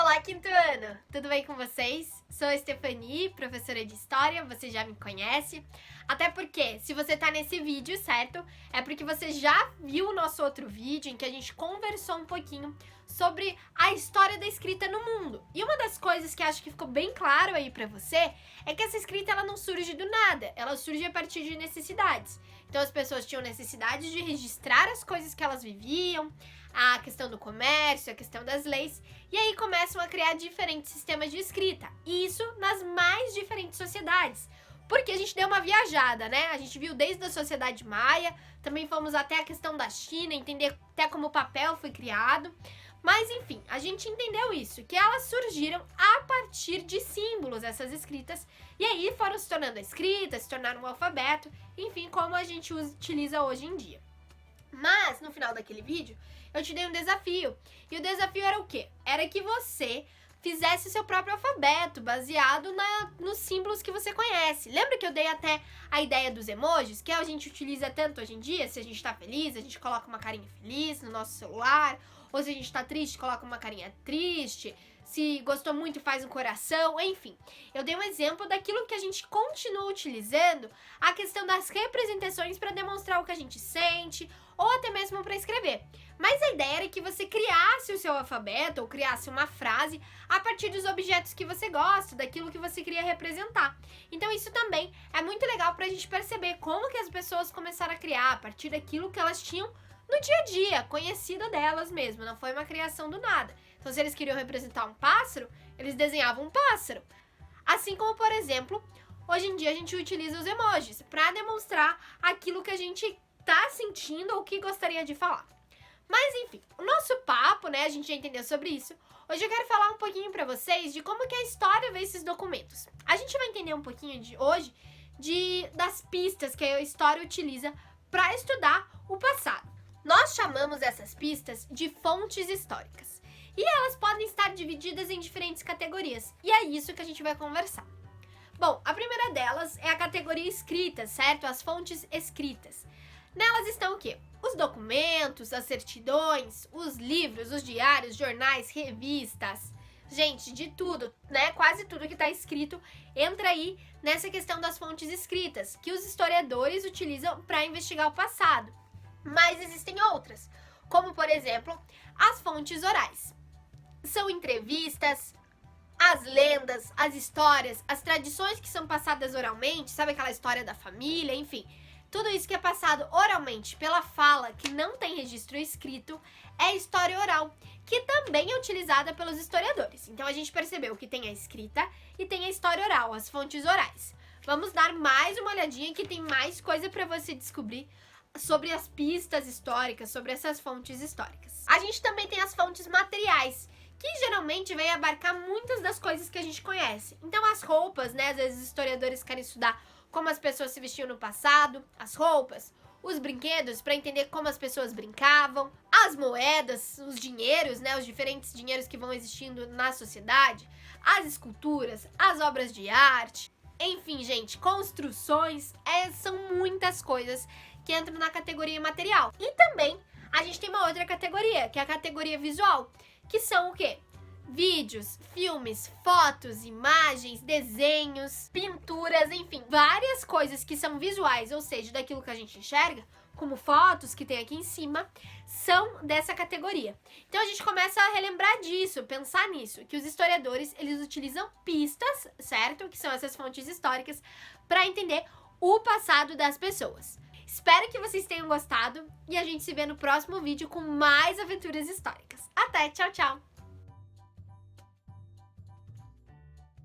Olá, quinto ano! Tudo bem com vocês? Sou a Stephanie, professora de História, você já me conhece. Até porque, se você tá nesse vídeo, certo? É porque você já viu o nosso outro vídeo em que a gente conversou um pouquinho sobre a história da escrita no mundo. E uma das coisas que acho que ficou bem claro aí pra você é que essa escrita ela não surge do nada, ela surge a partir de necessidades. Então as pessoas tinham necessidade de registrar as coisas que elas viviam, a questão do comércio, a questão das leis, e aí começam a criar diferentes sistemas de escrita, e isso nas mais diferentes sociedades. Porque a gente deu uma viajada, né? A gente viu desde a sociedade maia, também fomos até a questão da China, entender até como o papel foi criado. Mas enfim, a gente entendeu isso, que elas surgiram a partir de símbolos, essas escritas, e aí foram se tornando escritas, se tornaram um alfabeto, enfim, como a gente utiliza hoje em dia. Mas, no final daquele vídeo, eu te dei um desafio, e o desafio era o quê? Era que você fizesse o seu próprio alfabeto, baseado nos símbolos que você conhece. Lembra que eu dei até a ideia dos emojis, que a gente utiliza tanto hoje em dia? Se a gente tá feliz, a gente coloca uma carinha feliz no nosso celular, ou se a gente tá triste, coloca uma carinha triste, se gostou muito, faz um coração, enfim. Eu dei um exemplo daquilo que a gente continua utilizando, a questão das representações para demonstrar o que a gente sente, ou até mesmo para escrever. Mas a ideia era que você criasse o seu alfabeto, ou criasse uma frase, a partir dos objetos que você gosta, daquilo que você queria representar. Então isso também é muito legal pra gente perceber como que as pessoas começaram a criar, a partir daquilo que elas tinham no dia a dia, conhecida delas mesmo, não foi uma criação do nada. Então se eles queriam representar um pássaro, eles desenhavam um pássaro. Assim como, por exemplo, hoje em dia a gente utiliza os emojis para demonstrar aquilo que a gente tá sentindo ou que gostaria de falar. Mas enfim, o nosso papo, né, a gente já entendeu sobre isso. Hoje eu quero falar um pouquinho pra vocês de como que a história vê esses documentos. A gente vai entender um pouquinho hoje das pistas que a história utiliza para estudar o passado. Nós chamamos essas pistas de fontes históricas. E elas podem estar divididas em diferentes categorias. E é isso que a gente vai conversar. Bom, a primeira delas é a categoria escrita, certo? As fontes escritas. Nelas estão o quê? Os documentos, as certidões, os livros, os diários, jornais, revistas. Gente, de tudo, né? Quase tudo que está escrito entra aí nessa questão das fontes escritas, que os historiadores utilizam para investigar o passado. Mas existem outras, como por exemplo, as fontes orais. São entrevistas, as lendas, as histórias, as tradições que são passadas oralmente, sabe aquela história da família, enfim. Tudo isso que é passado oralmente pela fala, que não tem registro escrito, é história oral, que também é utilizada pelos historiadores. Então a gente percebeu que tem a escrita e tem a história oral, as fontes orais. Vamos dar mais uma olhadinha que tem mais coisa para você descobrir sobre as pistas históricas, sobre essas fontes históricas. A gente também tem as fontes materiais, que geralmente vem abarcar muitas das coisas que a gente conhece. Então as roupas, né, às vezes os historiadores querem estudar como as pessoas se vestiam no passado, as roupas, os brinquedos, para entender como as pessoas brincavam, as moedas, os dinheiros, né, os diferentes dinheiros que vão existindo na sociedade, as esculturas, as obras de arte, enfim, gente, construções, são muitas coisas que entram na categoria material. E também a gente tem uma outra categoria, que é a categoria visual, que são o quê? Vídeos, filmes, fotos, imagens, desenhos, pinturas, enfim, várias coisas que são visuais, ou seja, daquilo que a gente enxerga, como fotos que tem aqui em cima, são dessa categoria. Então a gente começa a relembrar disso, pensar nisso, que os historiadores, eles utilizam pistas, certo? Que são essas fontes históricas, para entender o passado das pessoas. Espero que vocês tenham gostado e a gente se vê no próximo vídeo com mais aventuras históricas. Até, tchau, tchau!